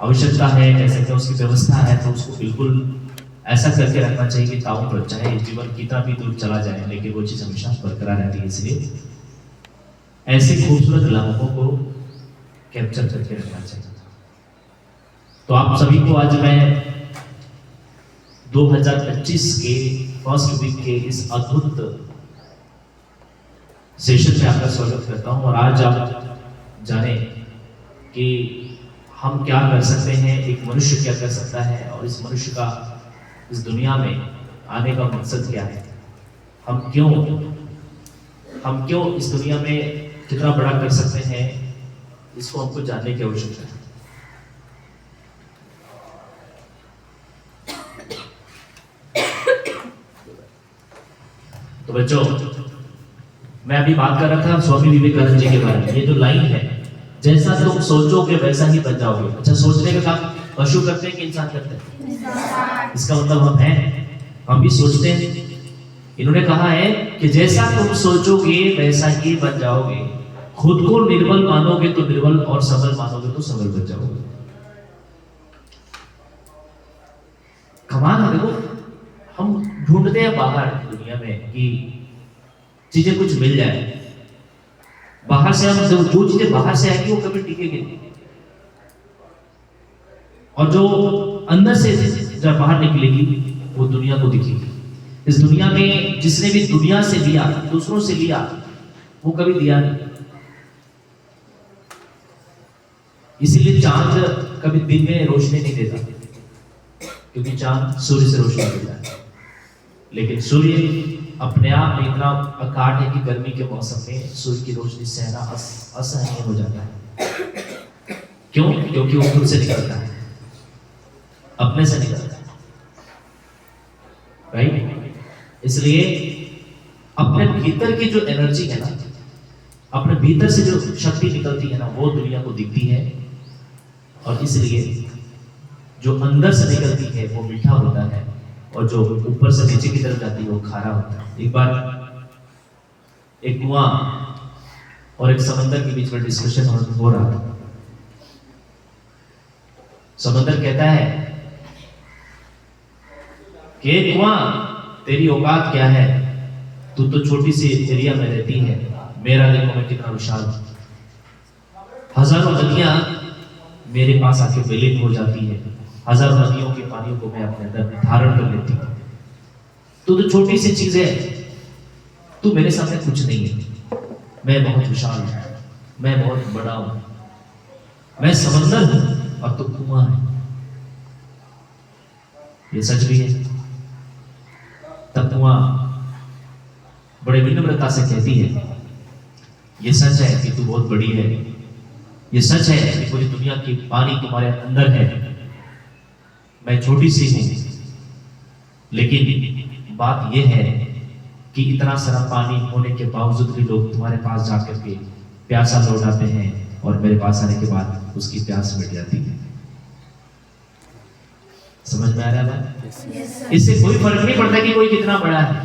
आवश्यकता है, कह सकते हैं उसकी व्यवस्था है, तो उसको बिल्कुल ऐसा करके रखना चाहिए कि ताऊ पर चाहे जीवन कितना भी दूर चला जाए लेकिन वो चीज हमेशा बरकरार रहती है। इसलिए ऐसे खूबसूरत लम्हों को कैप्चर करके रखना चाहिए। तो आप सभी को आज मैं 2025 के फर्स्ट वीक के इस अद्भुत सेशन में आपका स्वागत करता हूं। और आज आप जाने कि हम क्या कर सकते हैं, एक मनुष्य क्या कर सकता है, और इस मनुष्य का इस दुनिया में आने का मकसद क्या है, हम क्यों इस दुनिया में कितना बड़ा कर सकते हैं, इसको हमको जानने की आवश्यकता है। तो बच्चों, मैं अभी बात कर रहा था स्वामी विवेकानंद जी के बारे में। ये जो लाइन है, जैसा तुम सोचोगे वैसा ही बन जाओगे। अच्छा, सोचने का काम पशु करते हैं कि इंसान करते हैं? इसका मतलब हम भी सोचते हैं। इन्होंने कहा है कि जैसा तुम सोचोगे वैसा ही बन जाओगे। खुद को निर्बल मानोगे तो निर्बल, और सबल मानोगे तो सबल बन जाओगे। कमाल है। देखो, हम ढूंढते हैं बाहर दुनिया में कि चीजें कुछ मिल जाए। बाहर से हम जो चीजें बाहर से आएगी वो कभी टिकेगी नहीं, और जो अंदर से जब बाहर निकलेगी वो दुनिया को दिखेगी। इस दुनिया में जिसने भी दुनिया से लिया, दूसरों से लिया, वो कभी दिया नहीं। इसीलिए चांद कभी दिन में रोशनी नहीं देता, क्योंकि चांद सूर्य से रोशनी देता है। लेकिन सूर्य अपने आप में इतना अकाट है कि गर्मी के मौसम में सूर्य की रोशनी सहना असहनीय हो जाता है। क्यों? क्योंकि वो खुद से निकलता है, अपने से निकलता है, राइट? इसलिए अपने भीतर की जो एनर्जी है ना, अपने भीतर से जो शक्ति निकलती है ना, वो दुनिया को दिखती है। और इसलिए जो अंदर से निकलती है वो मीठा होता है, और जो ऊपर से नीचे की तरफ जाती है वो खारा होता है। एक बार एक कुआं और एक समंदर के बीच में डिस्कशन हो रहा था। समंदर कहता है कि कुआं, तेरी औकात क्या है? तू तो छोटी सी एरिया में रहती है, मेरा देखो मैं कितना विशाल हूं। हजारों नदियां मेरे पास आके विलीन हो जाती है, हजारों नदियों के पानियों को मैं अपने अंदर धारण कर लेती हूँ। तो छोटी सी चीज है, तू मेरे सामने कुछ नहीं है। मैं बहुत विशाल हूं, मैं बहुत बड़ा हूं, मैं समंदर हूं और तू कुआं है। ये सच भी है। तब कुआं बड़े विनम्रता से कहती है, ये सच है कि तू बहुत बड़ी है, ये सच है कि पूरी दुनिया की पानी तुम्हारे अंदर है, मैं छोटी सी हूं, लेकिन बात यह है कि इतना सारा पानी होने के बावजूद भी लोग तुम्हारे पास जाकर के प्यासा लौटाते हैं, और मेरे पास आने के बाद उसकी प्यास मिट जाती है। समझ में आ रहा है? इससे कोई फर्क नहीं पड़ता कि कोई कितना बड़ा है।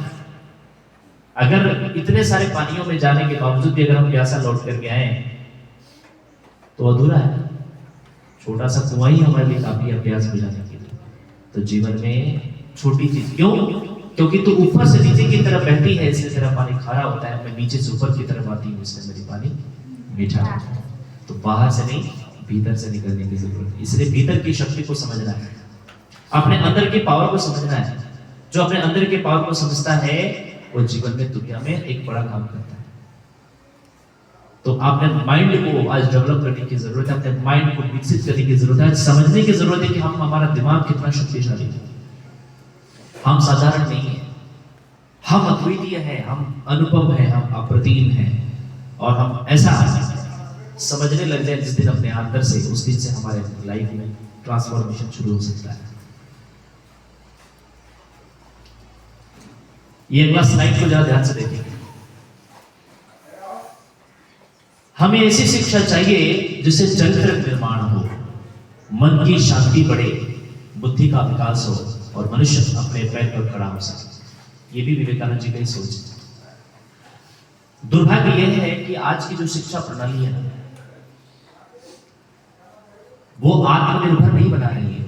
अगर इतने सारे पानियों में जाने के बावजूद भी अगर हम प्यासा लौट करके आए तो अधूरा है। छोटा सा कुआं ही हमारे लिए काफी है प्यास बुझाने के लिए। तो जीवन में छोटी चीज क्यों? क्योंकि तू ऊपर से नीचे की तरफ बहती है, इसलिए तेरा पानी खारा होता है। मैं नीचे से ऊपर की तरफ आती हूँ, इसलिए मेरी पानी मीठा होता है। तो बाहर से नहीं, भीतर से निकलने की जरूरत है। इसलिए भीतर की शक्ति को समझना है, अपने अंदर की पावर को समझना है। जो अपने अंदर के पावर को समझता है वो जीवन में, दुनिया में एक बड़ा काम करता है। तो आपने माइंड को आज डेवलप करने की जरूरत है, अपने माइंड को विकसित करने की जरूरत है, समझने की जरूरत है कि हमारा दिमाग कितना शक्तिशाली है। हम साधारण नहीं है, हम अद्वितीय है, हम अनुपम है, हम अप्रतिम है। और हम ऐसा समझने लग जाए जिस दिन अपने अंदर से, उस दिन से हमारे लाइफ में ट्रांसफॉर्मेशन शुरू हो सकता है। ये अगला स्लाइड को जरा ध्यान से देखेंगे। हमें ऐसी शिक्षा चाहिए जिससे चरित्र निर्माण हो, मन की शांति बढ़े, बुद्धि का विकास हो, और मनुष्य अपने पैर पर खड़ा हो सके। ये भी विवेकानंद जी का ही सोच है। दुर्भाग्य यह है कि आज की जो शिक्षा प्रणाली है ना, वो आत्मनिर्भर नहीं बना रही है।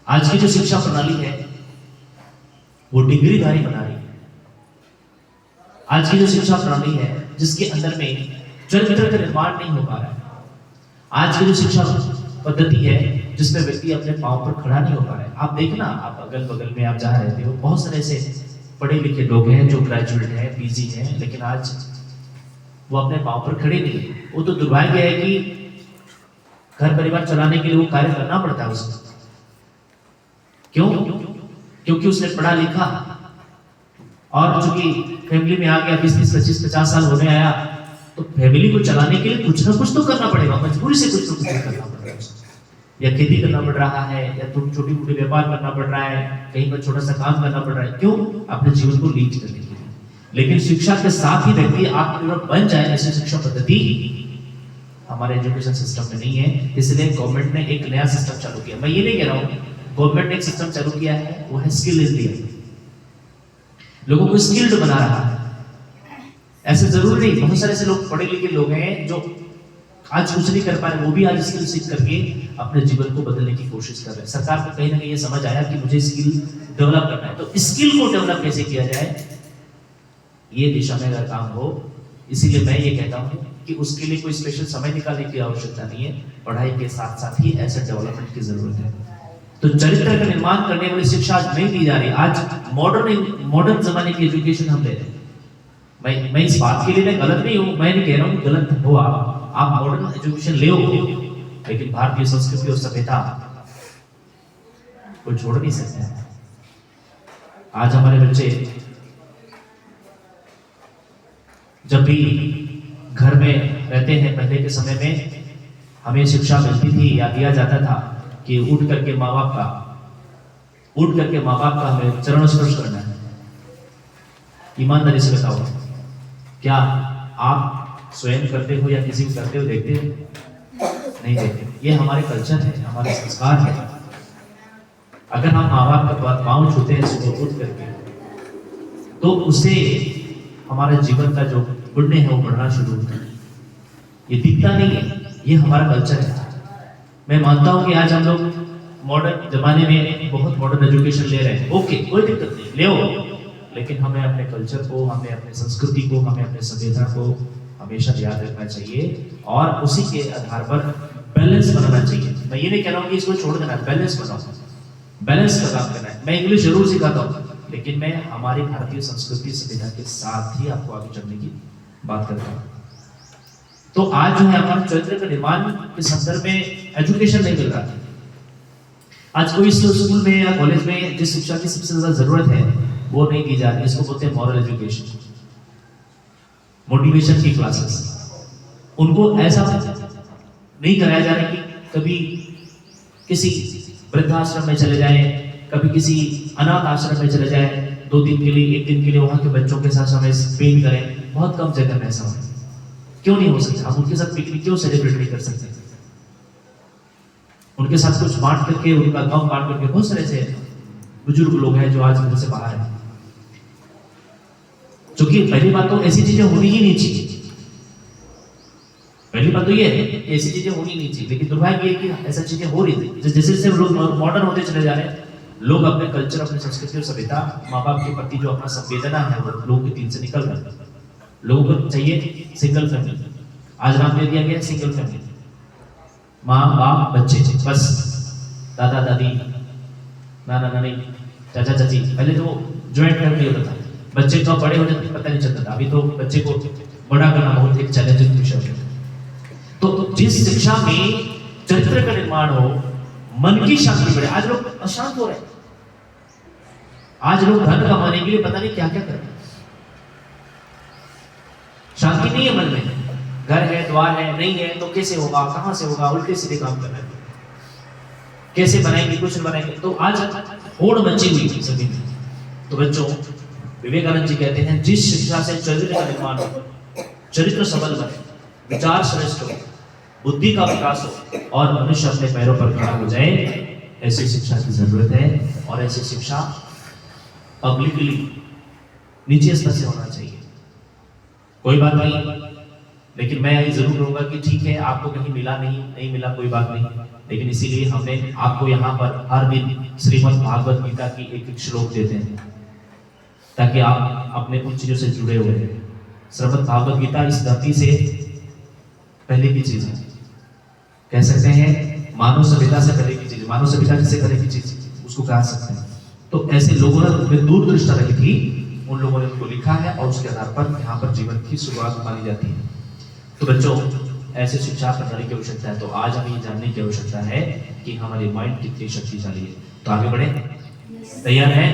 आज की जो शिक्षा प्रणाली है वो डिग्रीधारी बना रही है। आज की जो शिक्षा प्रणाली है जिसके अंदर में चरित्र का निर्माण नहीं हो पा रहा है। आज की जो शिक्षा पद्धति है जिसमें व्यक्ति अपने पांव पर खड़ा नहीं हो पा रहा है। आप देखना, आप अगल बगल में आप जहाँ रहते हो, बहुत सारे ऐसे पढ़े लिखे लोग हैं जो ग्रेजुएट हैं, पीजी हैं, लेकिन आज वो अपने पांव पर खड़े नहीं है। वो तो दुर्भाग्य है कि घर परिवार चलाने के लिए वो कार्य करना पड़ता है उसको। क्यों? क्योंकि उसने पढ़ा लिखा और चूंकि फैमिली में आ गया, 20, 25, 50 साल होने आया, तो फैमिली को चलाने के लिए कुछ ना कुछ तो करना पड़ेगा, मजबूरी से कुछ ना कुछ करना पड़ेगा उसको। या खेती करना पड़ रहा है, या छोटी मोटी व्यापार करना पड़ रहा है, कहीं पर छोटा सा काम करना पड़ रहा है। क्यों? अपने जीवन को लीड करने के लिए। लेकिन शिक्षा के साथ ही व्यक्ति आत्मनिर्भर बन जाए, ऐसी शिक्षा पद्धति हमारे एजुकेशन सिस्टम में नहीं है। इसलिए गवर्नमेंट ने एक नया सिस्टम चालू किया। मैं ये नहीं कह रहा हूँ, गवर्नमेंट ने एक सिस्टम चालू किया है, वो है स्किल इंडिया। लोगों को स्किल्ड बना रहा है। ऐसे जरूरी नहीं, बहुत सारे ऐसे लोग पढ़े लिखे लोग हैं जो आज कुछ नहीं कर पा रहे, वो भी आज स्किल सीख करके अपने जीवन को बदलने की कोशिश कर रहे हैं। सरकार को कहीं ना कहीं ये समझ आया कि मुझे स्किल डेवलप करना है, तो स्किल को डेवलप कैसे किया जाए, ये दिशा में अगर काम हो। इसीलिए मैं ये कहता हूँ कि उसके लिए कोई स्पेशल समय निकालने की आवश्यकता नहीं है, पढ़ाई के साथ साथ ही ऐसे डेवलपमेंट की जरूरत है। तो चरित्र का निर्माण करने वाली शिक्षा आज नहीं दी जा रही। आज मॉडर्न जमाने की एजुकेशन हम ले रहे हैं। मैं इस बात के लिए मैं गलत नहीं हूँ, मैं नहीं कह रहा हूँ गलत हो आप मॉडर्न एजुकेशन ले, लेकिन भारतीय संस्कृति और सभ्यता को छोड़ नहीं सकते। आज हमारे बच्चे जब भी घर में रहते हैं, पहले के समय में हमें शिक्षा मिलती थी या दिया जाता था कि उठ करके माँ बाप का हमें चरण स्पर्श करना है। ईमानदारी से बताओ, क्या आप स्वयं करते हो या किसी को करते हो देखते हो? नहीं देखते। ये हमारे कल्चर है, हमारे संस्कार है। अगर हम माँ बाप का पाँव छूते हैं सुबह उठ करके, तो उससे हमारे जीवन का जो पुण्य है वो बढ़ना शुरू होता है। ये दिखता नहीं है, ये हमारा कल्चर है। मैं मानता हूँ कि आज हम लोग मॉडर्न जमाने में बहुत मॉडर्न एजुकेशन ले रहे हैं, ओके, कोई दिक्कत नहीं, ले, लेकिन हमें अपने कल्चर को, हमें अपने संस्कृति को, हमें अपने सभ्यता को हमेशा याद रखना चाहिए और उसी के आधार पर बैलेंस बनाना चाहिए। मैं ये नहीं कह रहा हूँ कि इसको छोड़ देना है, बैलेंस बनाओ, बैलेंस का काम करना है। मैं इंग्लिश जरूर सिखाता हूँ, लेकिन मैं हमारी भारतीय संस्कृति सभ्यता के साथ ही आपको आगे चलने की बात करता हूँ। तो आज जो है हमारे चरित्र के निर्माण के संदर्भ में एजुकेशन नहीं मिल रहा। आज कोई स्कूल में या कॉलेज में जिस शिक्षा की सबसे ज्यादा जरूरत है वो नहीं दी जा रही। इसको बोलते हैं मॉरल एजुकेशन, मोटिवेशन की क्लासेस। उनको ऐसा नहीं कराया जा रहा कि कभी किसी वृद्धाश्रम में चले जाएं, कभी किसी अनाथ आश्रम में चले जाएं, 2 दिन के लिए, 1 दिन के लिए वहां के बच्चों के साथ समय स्पेंड करें। बहुत कम जगह में ऐसा हो। क्यों नहीं हो सकता? हम उनके साथ पिकनिक क्यों सेलिब्रेट नहीं कर सकते? उनके साथ कुछ बांट करके, उनका गम बांट करके। बहुत सारे ऐसे बुजुर्ग लोग हैं जो आज घर से बाहर हैं। क्योंकि पहली बात तो ऐसी चीजें होनी ही नहीं चाहिए। पहली बात तो ये है कि ऐसी चीजें होनी नहीं चाहिए, लेकिन दुर्भाग्य ये कि ऐसा चीजें हो रही थी। जैसे जैसे लोग मॉडर्न होते चले जा रहे हैं, लोग अपने कल्चर, अपने संस्कृति और सभ्यता, माँ बाप के प्रति जो अपना संवेदना है वो लोगों के दिल से निकल रहा है। लोगों को चाहिए सिंगल फैमिली। आज नाम दे दिया गया सिंगल फैमिली, माँ बाप बच्चे, बस दादा दादी, नाना नानी, चाचा चाची। पहले तो ज्वाइंट फैमिली होता था, बच्चे तो बड़े हो जाते पता नहीं चलता था। अभी तो बच्चे को बड़ा करना बहुत एक चैलेंजिंग विषय है। तो जिस शिक्षा में चरित्र का निर्माण हो, मन की शांति बढ़े। आज लोग अशांत हो रहे हैं। आज लोग धन कमाने के लिए पता नहीं क्या क्या कर रहे हैं। शांति नहीं है मन में। घर है, द्वार है, नहीं है तो कैसे होगा, कहां से होगा, उल्टे सीधे काम कर रहे हैं। कैसे बनाएंगे, कुछ नहीं बनाएंगे। तो आज होड़ मची हुई थी सभी में। तो बच्चों, विवेकानंद जी कहते हैं, जिस शिक्षा से चरित्र का निर्माण हो, चरित्र सबल बने, विचार श्रेष्ठ हो, बुद्धि का विकास हो और मनुष्य अपने पैरों पर खड़ा हो जाए, ऐसी शिक्षा की जरूरत है। और ऐसी शिक्षा पब्लिकली नीचे स्तर से होना चाहिए। कोई बात नहीं, लेकिन मैं ये जरूर कहूंगा कि ठीक है, आपको कहीं मिला नहीं मिला कोई बात नहीं, लेकिन इसीलिए हमने आपको यहाँ पर हर दिन श्रीमद् भागवत गीता की एक एक श्लोक देते हैं ताकि आप अपने उन चीजों से जुड़े हुए हैं। श्रीमद् भागवत गीता इस धरती से पहले की चीज है, कह सकते हैं मानव सभ्यता से पहले की चीज, मानव सभ्यता से पहले की चीज उसको कह सकते हैं। तो ऐसे लोगों ने दूरदृष्टा रही थी, उन लोगों ने उनको लिखा है और उसके आधार पर यहाँ पर जीवन की शुरुआत मानी जाती है। तो बच्चों, ऐसे शिक्षा प्रणाली की आवश्यकता है, तो आज हमें ये जानने की आवश्यकता है कि हमारे माइंड कितनी शक्तिशाली है। तो आगे बढ़े, तैयार है?